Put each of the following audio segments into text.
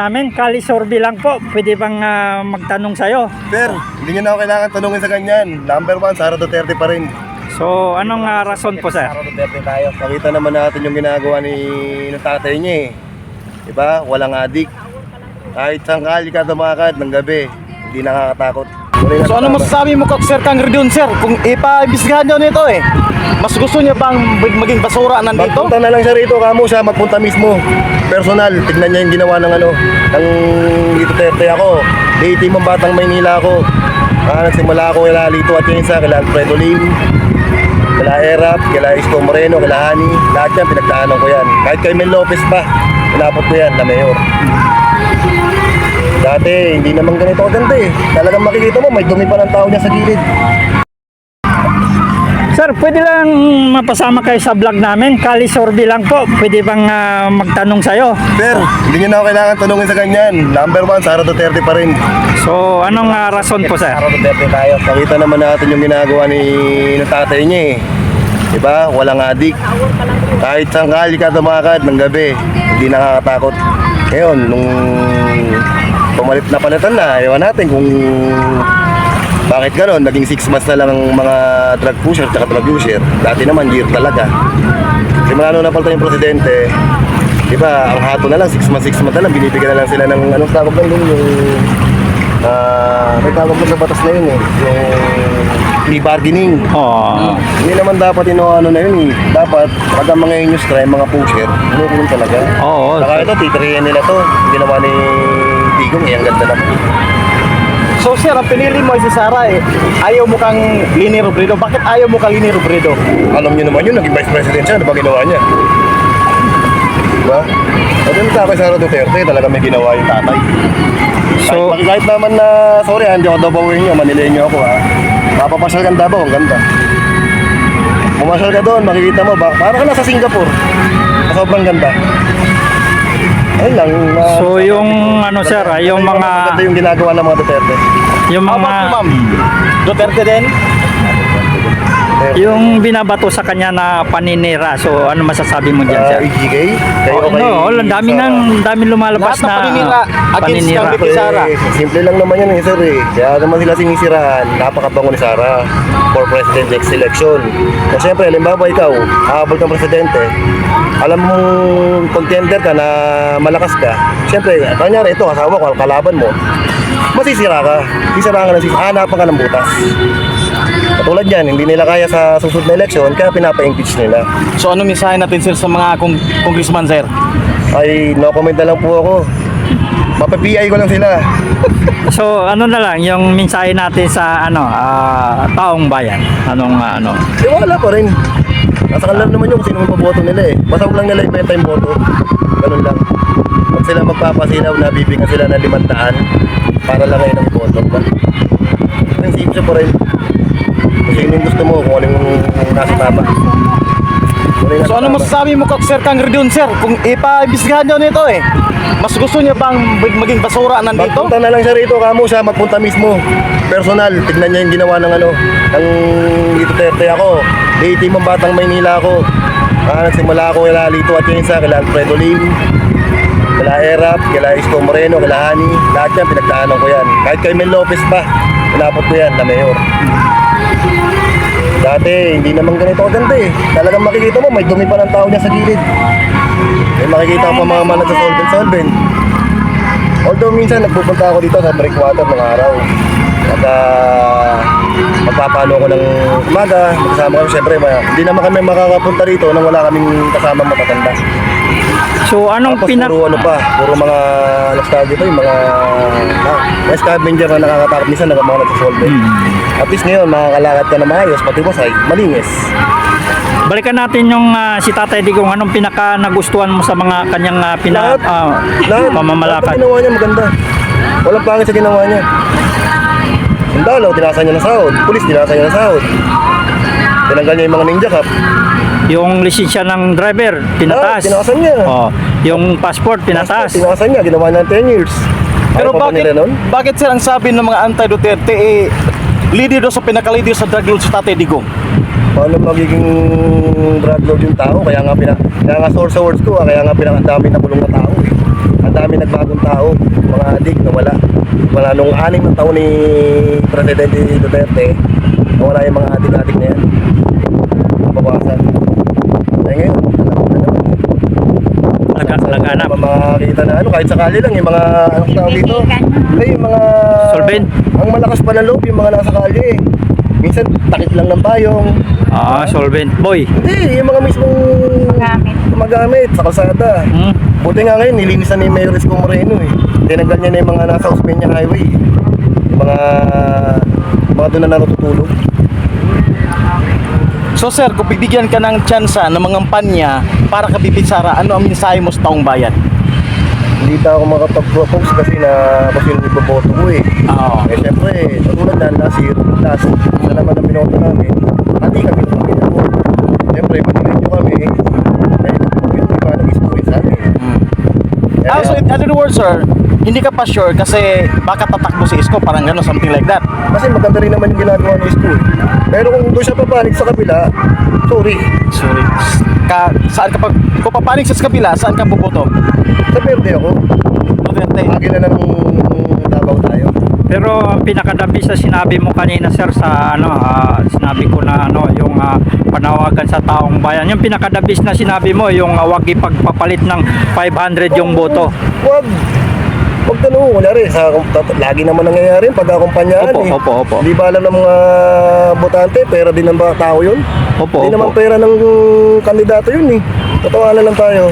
Namin, Kali Sorby lang po. Pwede bang magtanong sa'yo? Sir, hindi nyo na ako kailangan tanungin sa ganyan. Number 1, Sara Duterte pa rin. So, anong rason po, sir? Sara Duterte tayo. Pakita naman natin yung ginagawa ng tatay niya eh. Diba? Walang adik. Kahit saan kali ka tumakad ng gabi, hindi nakakatakot. So ano masasabi mo kay Sir Kangre doon, sir? Kung ipa-imbestigahan nyo nito mas gusto niya bang maging basura nandito? Magpunta na lang siya rito, kamo siya magpunta mismo. Personal, tignan niya yung ginawa ng ng Duterte ako. Deity mong batang Maynila ako. Nagsimula ako kila Lito Atienza, kila Alfredo Lim, kila Erap, kila Isko Moreno, kila Hani. Lahat yan, pinagdaanan ko yan. Kahit kay Mel Lopez pa, pinapot ko yan na mayor. Dati, hindi naman ganito kaganda eh. Talagang makikita mo, may dumi pa ng tao niya sa gilid. Sir, pwede lang mapasama kayo sa vlog namin. Kali Sorby lang po. Pwede bang magtanong sa'yo? Sir, hindi nyo na ako kailangan tanungin sa ganyan. Number 1, Sara Duterte pa rin. So, anong rason po, sir? Sara Duterte tayo. Pakita naman natin yung ginagawa ng tatay niya eh. Diba? Walang adik. Kahit saan kali ka tumakad ng gabi, hindi nakakatakot. Ngayon, nung palitan na, ewan natin kung bakit gano'n. Naging 6 months na lang ang mga drug pusher at drug user. Dati naman, year talaga. Simula nung napalitan yung presidente, diba, ang hato na lang, 6 months na lang, binibigyan na lang sila ng anong tawag lang dun, yung may tawag lang sa batas na yun eh, yung plea bargaining. Hindi naman dapat ano na yun eh. Dapat, pag ang mga news crime, mga pusher, inukulong talaga. Saka ito, titriyan nila to. Ginawa ni Digong eh, ang ganda na. So sir, ang pinili mo ay si Sara Ayaw mo kang Leni Robredo. Bakit ayaw mo kang Leni Robredo? Alam niyo naman yun, naging vice president siya. Ano ba ginawa niya? Diba? At yung kay Sara Duterte, talaga may ginawa yung tatay. So, Kahit naman na, sorry hindi ako Dabaoin nyo, Manileño ako ha. Mapapasyal ka Davao, ang ganda. Pumasyal ka doon, makikita mo, parang ka nasa Singapore. Sobrang ganda. Ayun lang. so yung ano, sir, yung mga... Maganda yung ginagawa ng mga Duterte. Yung How mga... about you, ma'am? Duterte din? Yung binabato sa kanya na paninira. So, ano masasabi mo dyan, sir? EGK? Kayo Ang dami lumalabas Lahat na paninira against kay Sara. Simple lang naman yan sir eh. Kaya naman sila sinisiraan. Napakabango ni Sara for president next election. So siyempre, halimbawa ikaw, hahabol kang presidente, alam mong contender ka na malakas ka. Siyempre, kanyari ito, asawa ko, kalaban mo, masisira ka. Sisiraan ka hanapan ka ng butas. Katulad yan, hindi nila kaya sa susunod na eleksyon, kaya pinapa-impeach nila. So ano mensahe natin sir sa mga congressman, sir? Ay, no comment na lang po ako. Mapa-PI ko lang sila. So, ano na lang, yung mensahe natin sa taong bayan. Wala pa rin. Nasa kanila naman yung sino mapaboto nila eh. Basta lang nila ibenta yung boto. Ganun lang. Pag sila magpapasinaw na bibigyan sila ng 500 para lang ngayon ang boto. Prinsipyo pa rin. Kung sino yung gusto mo, kung ano yung nasa tama. So ano masasabi mo kay Sir Kangre doon, sir? Kung ipa-imbestigahan nyo nito mas gusto niya bang maging basura nandito? Magpunta na lang siya rito, kamo siya magpunta mismo. Personal, tignan niya yung ginawa ng ng Duterte ako. Deity mong batang Maynila ako. Nagsimula ako kila Lito Atienza, kila Alfredo Lim, kila Erap, kila Isko Moreno, kila Hani. Lahat yan, pinagdaanan ko yan. Kahit kay Mel Lopez pa, pinapot ko yan na mayor. Dati, hindi naman ganito kaganda eh. Talagang makikita mo, may dumi pa ng tao niya sa gilid. May makikita ko pa mga manat sa solvent. Although minsan nagpupunta ako dito sa breakwater ng araw. Magpapalo ko ng umaga, magkasama kami siyempre. Hindi naman kami makakapunta rito nang wala kaming kasama matatanda. So, anong puro mga nostalgia pa yung mga scavenger na nakakatakot minsan ng mga nagsasolvent. At least ngayon, makakalakad ka na maayos, pati mo malinis. Balikan natin yung si Tatay Digong. Anong pinaka nagustuhan mo sa mga kanyang pamamalakad? Lahat ginawa niya maganda. Walang pangit sa ginawa niya. Sundalo, tinasa niya ng sahod. Pulis, tinasa niya ng sahod. Tinanggal niya yung mga ninja cup. Yung lisensya ng driver, pinataas. Tinakasan niya. Yung passport, pinataas. Tinakasan niya, ginawa niya ng 10 years. Pero bakit sir ang sabi ng mga anti-Duterte leader daw sa pinaka-leader sa drug lord sa Tatay Digong? Paano magiging drug lord yung tao? Kaya nga source sa words ko, kaya nga pinakandami na bulong na tao eh. ang dami nagbagong tao, mga adik na wala. Wala nung 6 na taon ni Presidente Duterte, wala yung mga adik-adik na yan. Mabawasan. Eh ngayon, Laganap. makakita na ano, kahit sakali lang yung mga, anong tawag dito? Ay, yung mga... Solvent. Ang malakas pa ng loob, yung mga nasa kalye. Minsan, takip lang ng payong. Solvent boy. Hindi, yung mga mismong gumagamit sa kalsada. Hmm. Buti nga ngayon, nilinisan ni Mayor Isko Moreno eh. Tinanggal niya na yung mga nasa Osmeña Highway. Yung mga doon na natutulog. So sir, kung bibigyan ka ng tsansa ng mga kampanya para ka Bibisara, ano ang mensahe mo sa taong bayan? Hindi pa ako makapag-propose kasi na kasi yung iboboto ko eh. Oo. Eh syempre, katulad na last isa naman ang binoto namin, hindi kami nakapila mo. Syempre, pag-ilan nyo kami, eh, yung iba nag-experience sa amin. So in other words sir, hindi ka pa sure kasi baka tatakbo si Isko, parang gano'n, something like that. Kasi maganda rin naman yung ginagawa ng school. Pero kung doon siya papanig sa kabila, sorry. Saan ka kung papanig sa kabila, saan ka buboto? Sa Verde ako. Duterte. Lagi na lang Davao tayo. Pero ang pinakadabis sa sinabi mo kanina sir sa sinabi ko na yung panawagan sa taong bayan. Yung pinakadabis na sinabi mo yung wag ipagpapalit ng 500 yung boto. Wag tanong, wala rin. Lagi naman nangyayari pag-akumpanyaan eh. Opo. Hindi ba alam ng mga botante, pera din ng mga tao yun? Opo. Hindi naman pera ng kandidato yun eh. Tatawanan lang tayo.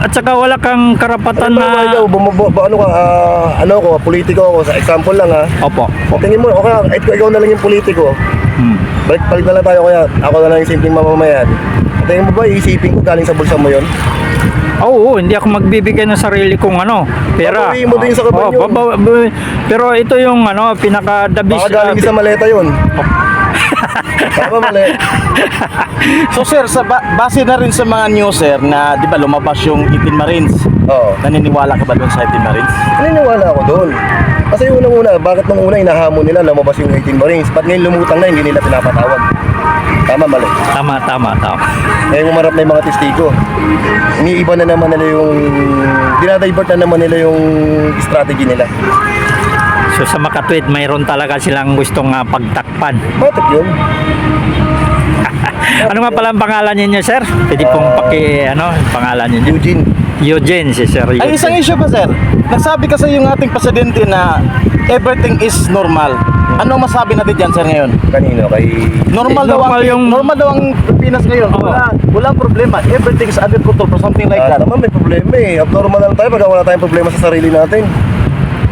At saka wala kang karapatan na... Politiko ako. Sa example lang ha. Opo. Tingin mo, okay, ikaw na lang yung politiko. Palit na lang tayo kaya ako na lang yung simpleng mamamayan. Tingin mo ba, iisipin ko galing sa bulsa mo yun? Oo, hindi ako magbibigay ng sarili kong pera. Babawiin mo din sa kaban yun. Pero ito yung pinaka-dabis. Baka galing sa maleta yun. Tama, mali. So sir, base na rin sa mga news sir na di ba lumabas yung 18 Marines. Oo. Naniniwala ka ba doon sa 18 Marines? Naniniwala ako doon. Kasi unang-una, bakit nung una inahamon nila lumabas yung 18 Marines? Ba't ngayon lumutang na hindi nila pinapatawag? Tama, mali. Tama. Eh, umarap na yung mga testigo. Iniiba na naman nila yung... Dinadivert na naman nila yung strategy nila. So sa makatwid, mayroon talaga silang gustong pagtakpan. Bakit yun? Ano nga pala ang pangalan ninyo, sir? Pwede pong pangalan ninyo. Eugene, si Sir Eugene. Ay, isang issue pa sir. Nagsabi kasi yung ating presidente na everything is normal. Ano masabi natin dyan sir ngayon? Kanino? Kay... Normal daw ang Pilipinas ngayon. Walang problema. Everything is under control or something like that. Naman may problema eh. Abnormal lang tayo pag wala tayong problema sa sarili natin.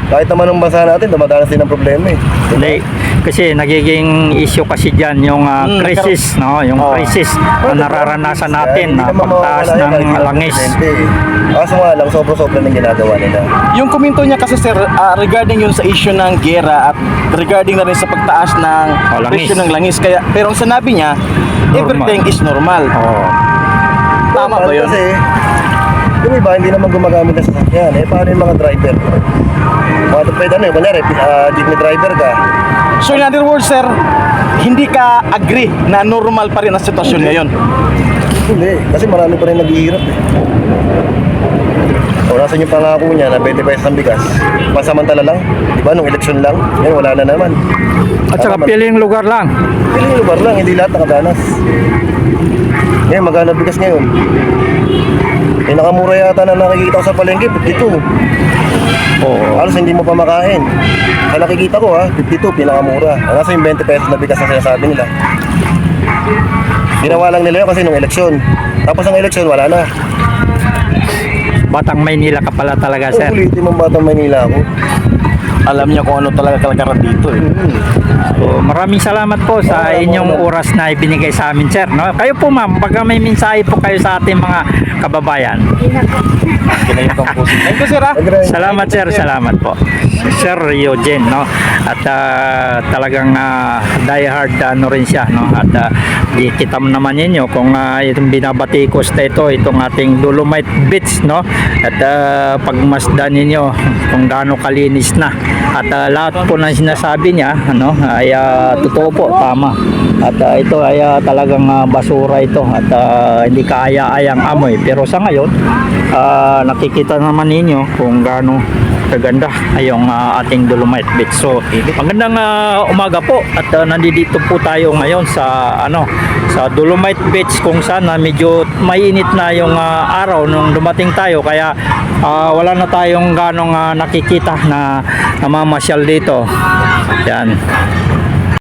Kahit naman ang bansa natin, dumadanas din ang problema eh. Hindi, kasi nagiging issue kasi dyan yung crisis, no? Yung crisis na nararanasan natin na pagtaas ng langis. Kaso nga lang, sobra-sobra ng ginagawa nila. Yung komento niya kasi sir, regarding yun sa issue ng gera at regarding na rin sa pagtaas ng presyo ng langis. Kaya, pero ang sinabi niya, everything is normal. Tama ba yun? Kasi, yung iba, hindi naman gumagamit ng sasakyan. Eh, paano yung mga driver? Pwede kunyari, jeepney driver ka. So in other words sir, hindi ka agree na normal pa rin ang sitwasyon ngayon? Hindi, kasi marami pa rin naghihirap eh. O, nasan yung pangako niya na 20 pesos ang bigas? Pansamantala lang, di ba? Nung eleksyon lang, ngayon wala na naman. At saka piling lugar lang. Piling lugar lang, hindi lahat nakadanas. Ngayon, magkano bigas ngayon? Nakamura yata na nakikita ko sa palengke, 52. Halos hindi mo pa makain. Sa nakikita ko 52, pinakamura. Nasa yung 20 pesos na bigas na sinasabi nila. Ginawa lang nila yun kasi nung eleksyon. Tapos ang eleksyon, wala na. Batang Maynila ka pala talaga, sir. Ulitin mong Batang Maynila ako. Alam niya kung ano talaga kalakaran dito eh. So, maraming salamat po sa inyong oras na ibinigay sa amin, sir. No? Kayo po, ma'am, pagka may mensahe po kayo sa ating mga kababayan. Thank you sir Salamat, sir. Salamat po. Sir Eugene, no? At talagang diehard rin siya, no? At kita mo naman ninyo kung itong binabatikos na itong ating Dolomite Beach, no? At pagmasdan ninyo kung gaano kalinis na At lahat po ng sinasabi niya ano, ay totoo po, tama. At ito ay talagang basura ito at hindi kaaya-ayang amoy. Pero sa ngayon, nakikita naman ninyo kung gaano kaganda yung ating Dolomite Beach. So, magandang umaga po at nandito po tayo ngayon sa sa Dolomite Beach kung saan medyo mainit na yung araw nung dumating tayo, kaya wala na tayong ganong nakikita na namamasyal dito. Yan.